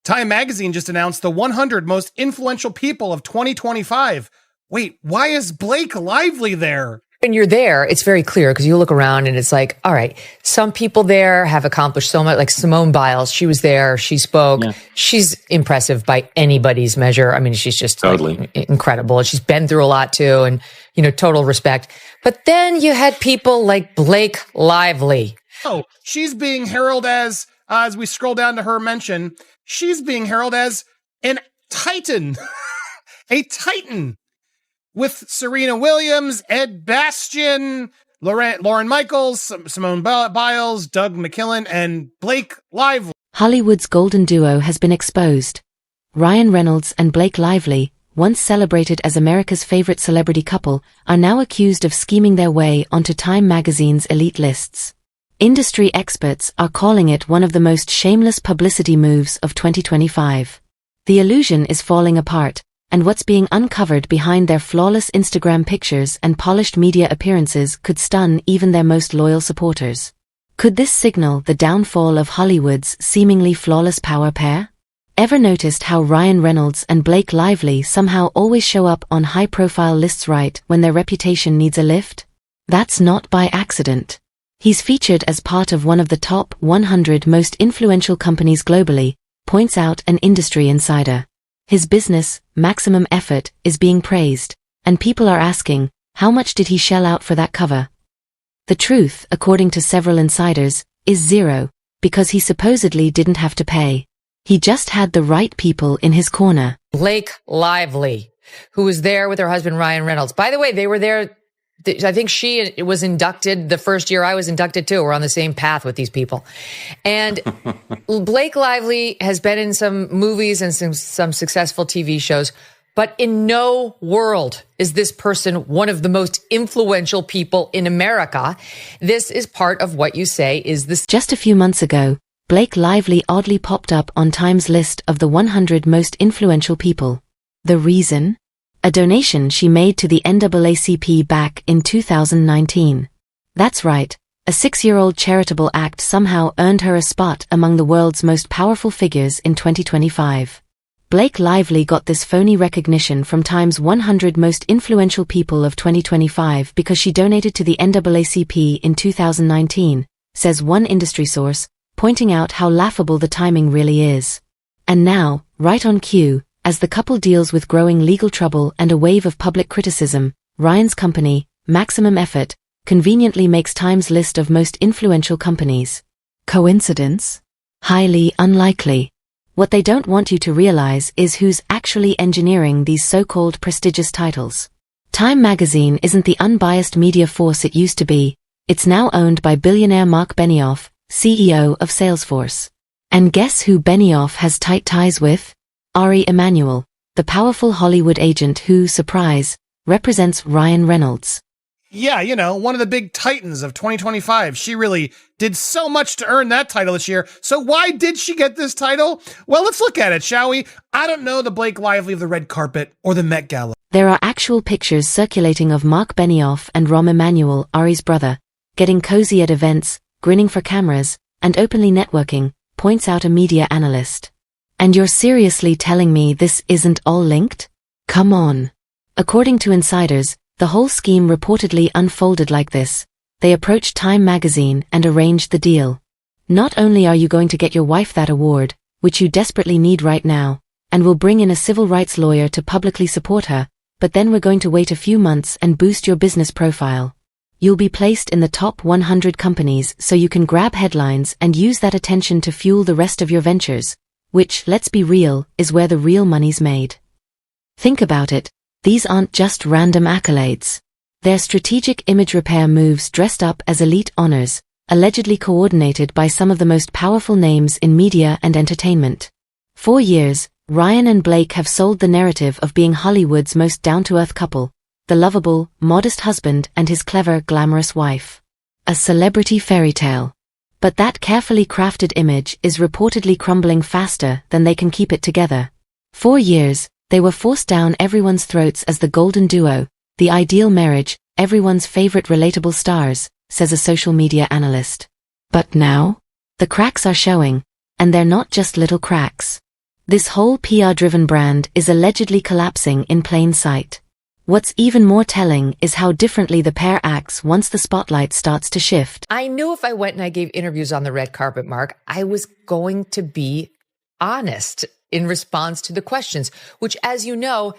Time magazine just announced the 100 most influential people of 2025. Wait, why is Blake Lively there? When you're there, it's very clear because you look around and it's like, all right, some people there have accomplished so much, like Simone Biles. She was there. She spoke. Yeah. She's impressive by anybody's measure. I mean, she's just totally incredible. And she's been through a lot too. And, total respect. But then you had people like Blake Lively. Oh, she's being heralded as we scroll down to her mention, she's being heralded as an titan, a titan. With Serena Williams, Ed Bastian, Lauren Michaels, Simone Biles, Doug McKillen, and Blake Lively. Hollywood's golden duo has been exposed. Ryan Reynolds and Blake Lively, once celebrated as America's favorite celebrity couple, are now accused of scheming their way onto Time magazine's elite lists. Industry experts are calling it one of the most shameless publicity moves of 2025. The illusion is falling apart, and what's being uncovered behind their flawless Instagram pictures and polished media appearances could stun even their most loyal supporters. Could this signal the downfall of Hollywood's seemingly flawless power pair? Ever noticed how Ryan Reynolds and Blake Lively somehow always show up on high-profile lists right when their reputation needs a lift? That's not by accident. He's featured as part of one of the top 100 most influential companies globally, points out an industry insider. His business, Maximum Effort, is being praised, and people are asking, how much did he shell out for that cover? The truth, according to several insiders, is zero, because he supposedly didn't have to pay. He just had the right people in his corner. Blake Lively, who was there with her husband Ryan Reynolds. By the way, they were there. I think she was inducted the first year I was inducted too. We're on the same path with these people. And Blake Lively has been in some movies and some successful TV shows, but in no world is this person one of the most influential people in America. This is part of what you say is this. Just a few months ago, Blake Lively oddly popped up on Time's list of the 100 most influential people. The reason? A donation she made to the NAACP back in 2019. That's right, a 6-year-old charitable act somehow earned her a spot among the world's most powerful figures in 2025. Blake Lively got this phony recognition from Time's 100 most influential people of 2025 because she donated to the NAACP in 2019, says one industry source, pointing out how laughable the timing really is. And now, right on cue, as the couple deals with growing legal trouble and a wave of public criticism, Ryan's company, Maximum Effort, conveniently makes Time's list of most influential companies. Coincidence? Highly unlikely. What they don't want you to realize is who's actually engineering these so-called prestigious titles. Time magazine isn't the unbiased media force it used to be. It's now owned by billionaire Mark Benioff, CEO of Salesforce. And guess who Benioff has tight ties with? Ari Emanuel, the powerful Hollywood agent who, surprise, represents Ryan Reynolds. Yeah, one of the big titans of 2025. She really did so much to earn that title this year. So why did she get this title? Well, let's look at it, shall we? I don't know the Blake Lively of the red carpet or the Met Gala. There are actual pictures circulating of Mark Benioff and Rahm Emanuel, Ari's brother, getting cozy at events, grinning for cameras, and openly networking, points out a media analyst. And you're seriously telling me this isn't all linked? Come on. According to insiders, the whole scheme reportedly unfolded like this. They approached Time magazine and arranged the deal. Not only are you going to get your wife that award, which you desperately need right now, and we'll bring in a civil rights lawyer to publicly support her, but then we're going to wait a few months and boost your business profile. You'll be placed in the top 100 companies so you can grab headlines and use that attention to fuel the rest of your ventures. Which, let's be real, is where the real money's made. Think about it, these aren't just random accolades. They're strategic image repair moves dressed up as elite honors, allegedly coordinated by some of the most powerful names in media and entertainment. For years, Ryan and Blake have sold the narrative of being Hollywood's most down-to-earth couple, the lovable, modest husband and his clever, glamorous wife. A celebrity fairy tale. But that carefully crafted image is reportedly crumbling faster than they can keep it together. For years, they were forced down everyone's throats as the golden duo, the ideal marriage, everyone's favorite relatable stars, says a social media analyst. But now, the cracks are showing, and they're not just little cracks. This whole PR-driven brand is allegedly collapsing in plain sight. What's even more telling is how differently the pair acts once the spotlight starts to shift. I knew if I went and I gave interviews on the red carpet, Mark, I was going to be honest in response to the questions, which, as you know,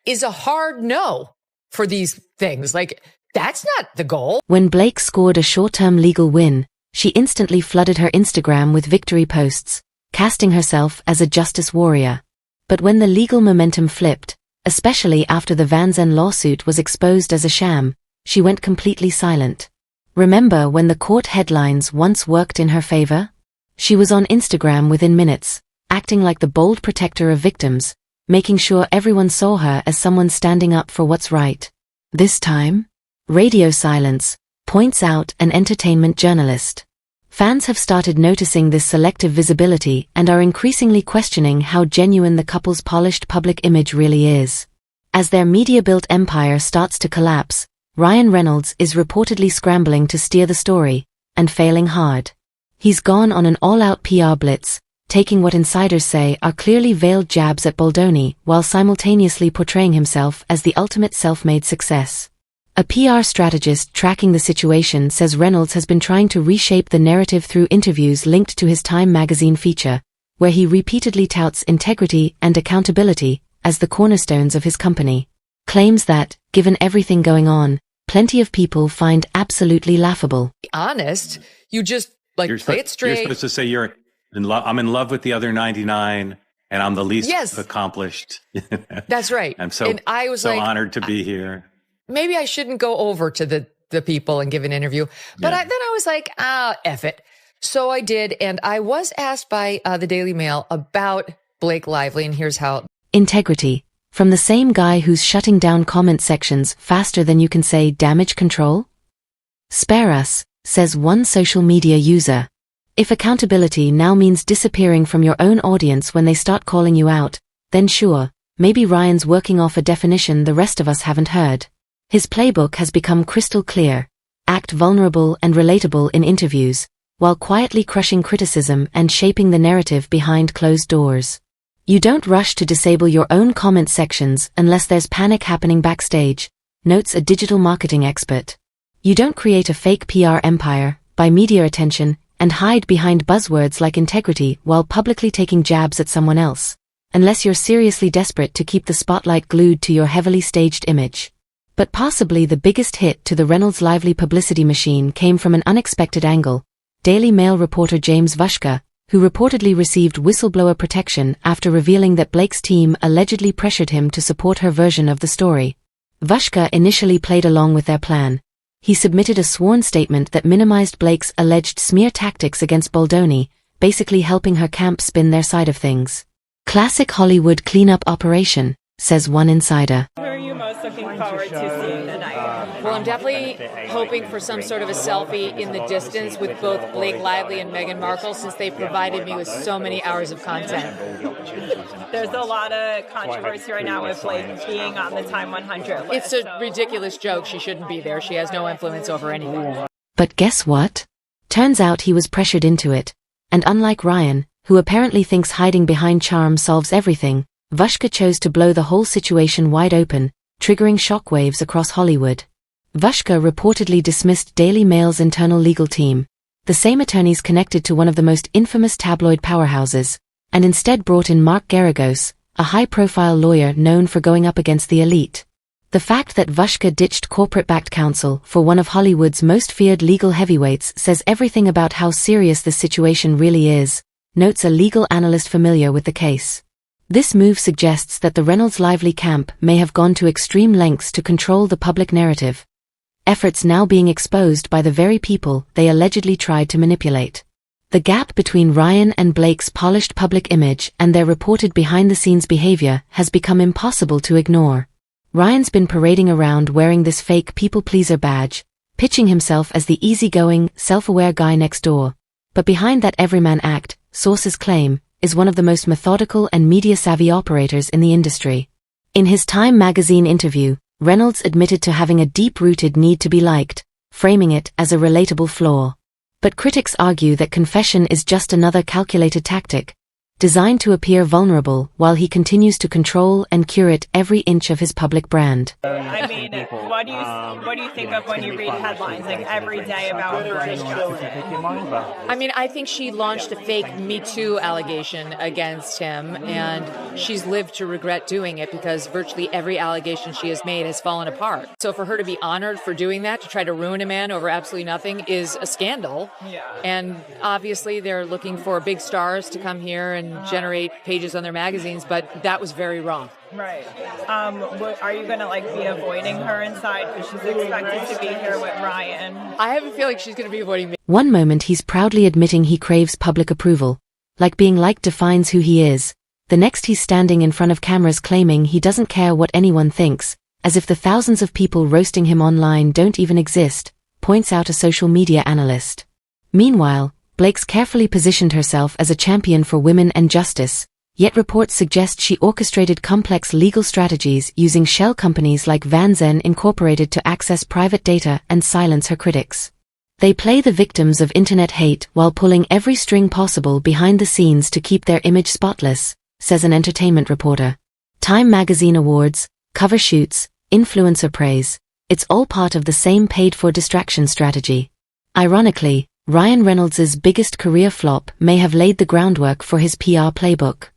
is a hard no for these things. Like, that's not the goal. When Blake scored a short-term legal win, she instantly flooded her Instagram with victory posts, casting herself as a justice warrior. But when the legal momentum flipped, especially after the Van Zen lawsuit was exposed as a sham, she went completely silent. Remember when the court headlines once worked in her favor? She was on Instagram within minutes, acting like the bold protector of victims, making sure everyone saw her as someone standing up for what's right. This time, radio silence, points out an entertainment journalist. Fans have started noticing this selective visibility and are increasingly questioning how genuine the couple's polished public image really is. As their media-built empire starts to collapse, Ryan Reynolds is reportedly scrambling to steer the story, and failing hard. He's gone on an all-out PR blitz, taking what insiders say are clearly veiled jabs at Baldoni while simultaneously portraying himself as the ultimate self-made success. A PR strategist tracking the situation says Reynolds has been trying to reshape the narrative through interviews linked to his Time magazine feature, where he repeatedly touts integrity and accountability as the cornerstones of his company. Claims that, given everything going on, plenty of people find absolutely laughable. Honest, you just play it straight. You're supposed to say I'm in love with the other 99 and I'm the least accomplished. That's right. And I was honored to be here. Maybe I shouldn't go over to the people and give an interview. But then I was like, F it. So I did. And I was asked by the Daily Mail about Blake Lively. And here's how. Integrity. From the same guy who's shutting down comment sections faster than you can say damage control? Spare us, says one social media user. If accountability now means disappearing from your own audience when they start calling you out, then sure, maybe Ryan's working off a definition the rest of us haven't heard. His playbook has become crystal clear: act vulnerable and relatable in interviews, while quietly crushing criticism and shaping the narrative behind closed doors. You don't rush to disable your own comment sections unless there's panic happening backstage, notes a digital marketing expert. You don't create a fake PR empire, buy media attention, and hide behind buzzwords like integrity while publicly taking jabs at someone else, unless you're seriously desperate to keep the spotlight glued to your heavily staged image. But possibly the biggest hit to the Reynolds Lively publicity machine came from an unexpected angle. Daily Mail reporter James Vushka, who reportedly received whistleblower protection after revealing that Blake's team allegedly pressured him to support her version of the story. Vushka initially played along with their plan. He submitted a sworn statement that minimized Blake's alleged smear tactics against Baldoni, basically helping her camp spin their side of things. Classic Hollywood cleanup operation, says one insider. What are you most looking forward to seeing tonight? Well, I'm definitely hoping for some sort of a selfie in the distance with both Blake Lively and Meghan Markle, since they provided me with so many hours of content. There's a lot of controversy right now with Blake being on the Time 100 list. It's a ridiculous joke. She shouldn't be there. She has no influence over anything. But guess what? Turns out he was pressured into it. And unlike Ryan, who apparently thinks hiding behind charm solves everything, Vushka chose to blow the whole situation wide open, triggering shockwaves across Hollywood. Vushka reportedly dismissed Daily Mail's internal legal team, the same attorneys connected to one of the most infamous tabloid powerhouses, and instead brought in Mark Geragos, a high-profile lawyer known for going up against the elite. The fact that Vushka ditched corporate-backed counsel for one of Hollywood's most feared legal heavyweights says everything about how serious this situation really is, notes a legal analyst familiar with the case. This move suggests that the Reynolds Lively camp may have gone to extreme lengths to control the public narrative. Efforts now being exposed by the very people they allegedly tried to manipulate. The gap between Ryan and Blake's polished public image and their reported behind-the-scenes behavior has become impossible to ignore. Ryan's been parading around wearing this fake people-pleaser badge, pitching himself as the easygoing, self-aware guy next door. But behind that everyman act, sources claim, is one of the most methodical and media-savvy operators in the industry. In his Time magazine interview, Reynolds admitted to having a deep-rooted need to be liked, framing it as a relatable flaw. But critics argue that confession is just another calculated tactic. designed to appear vulnerable while he continues to control and curate every inch of his public brand. I mean, what do you think of when you read headlines like every day about her and Justin? I mean, I think she launched a fake Me Too allegation against him, and she's lived to regret doing it because virtually every allegation she has made has fallen apart. So for her to be honored for doing that, to try to ruin a man over absolutely nothing, is a scandal. Yeah. And obviously they're looking for big stars to come here and generate pages on their magazines, but that was very wrong. Right. Are you going to be avoiding her inside because she's expected to be here with Ryan? I have a feeling she's going to be avoiding me. One moment he's proudly admitting he craves public approval, like being liked defines who he is. The next he's standing in front of cameras claiming he doesn't care what anyone thinks, as if the thousands of people roasting him online don't even exist, points out a social media analyst. Meanwhile, Blake's carefully positioned herself as a champion for women and justice, yet reports suggest she orchestrated complex legal strategies using shell companies like Van Zen Incorporated to access private data and silence her critics. They play the victims of internet hate while pulling every string possible behind the scenes to keep their image spotless, says an entertainment reporter. Time magazine awards, cover shoots, influencer praise, it's all part of the same paid-for distraction strategy. Ironically, Ryan Reynolds' biggest career flop may have laid the groundwork for his PR playbook.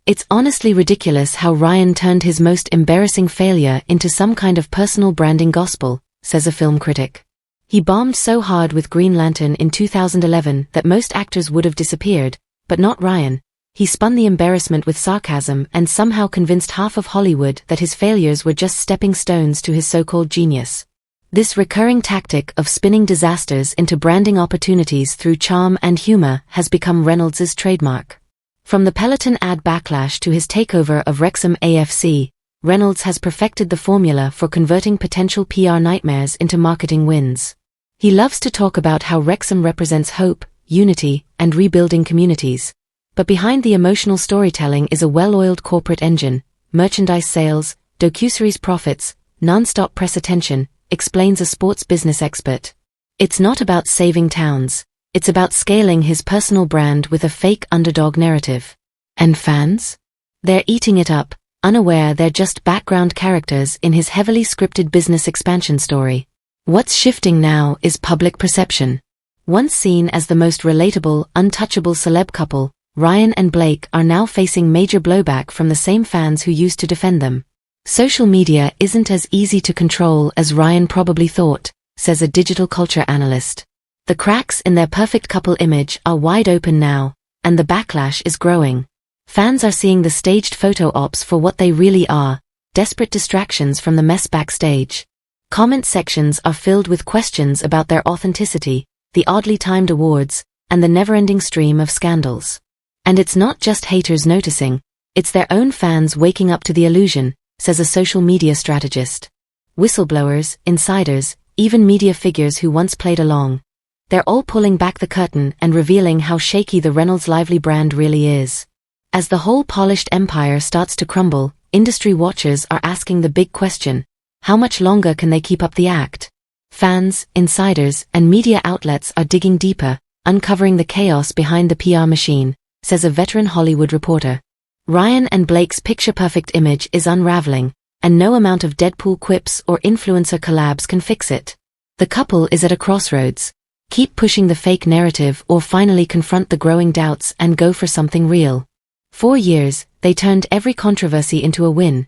It's honestly ridiculous how Ryan turned his most embarrassing failure into some kind of personal branding gospel, says a film critic. He bombed so hard with Green Lantern in 2011 that most actors would have disappeared, but not Ryan. He spun the embarrassment with sarcasm and somehow convinced half of Hollywood that his failures were just stepping stones to his so-called genius. This recurring tactic of spinning disasters into branding opportunities through charm and humor has become Reynolds' trademark. From the Peloton ad backlash to his takeover of Wrexham AFC, Reynolds has perfected the formula for converting potential PR nightmares into marketing wins. He loves to talk about how Wrexham represents hope, unity, and rebuilding communities. But behind the emotional storytelling is a well-oiled corporate engine, merchandise sales, docuseries profits, non-stop press attention, explains a sports business expert. It's not about saving towns. It's about scaling his personal brand with a fake underdog narrative. And fans? They're eating it up, unaware they're just background characters in his heavily scripted business expansion story. What's shifting now is public perception. Once seen as the most relatable, untouchable celeb couple, Ryan and Blake are now facing major blowback from the same fans who used to defend them. Social media isn't as easy to control as Ryan probably thought, says a digital culture analyst. The cracks in their perfect couple image are wide open now, and the backlash is growing. Fans are seeing the staged photo ops for what they really are, desperate distractions from the mess backstage. Comment sections are filled with questions about their authenticity, the oddly timed awards, and the never-ending stream of scandals. And it's not just haters noticing, it's their own fans waking up to the illusion, says a social media strategist. Whistleblowers, insiders, even media figures who once played along. They're all pulling back the curtain and revealing how shaky the Reynolds lively brand really is. As the whole polished empire starts to crumble, industry watchers are asking the big question: how much longer can they keep up the act? Fans, insiders, and media outlets are digging deeper, uncovering the chaos behind the PR machine, says a veteran Hollywood reporter. Ryan and Blake's picture-perfect image is unraveling, and no amount of Deadpool quips or influencer collabs can fix it. The couple is at a crossroads. Keep pushing the fake narrative or finally confront the growing doubts and go for something real. 4 years, they turned every controversy into a win.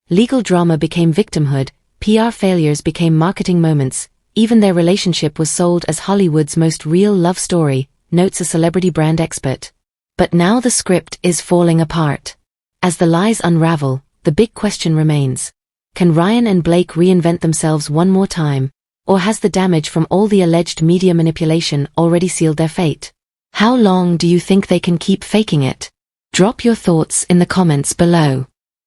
Legal drama became victimhood, PR failures became marketing moments, even their relationship was sold as Hollywood's most real love story, notes a celebrity brand expert. But now the script is falling apart. As the lies unravel, the big question remains: can Ryan and Blake reinvent themselves one more time, or has the damage from all the alleged media manipulation already sealed their fate? How long do you think they can keep faking it? Drop your thoughts in the comments below.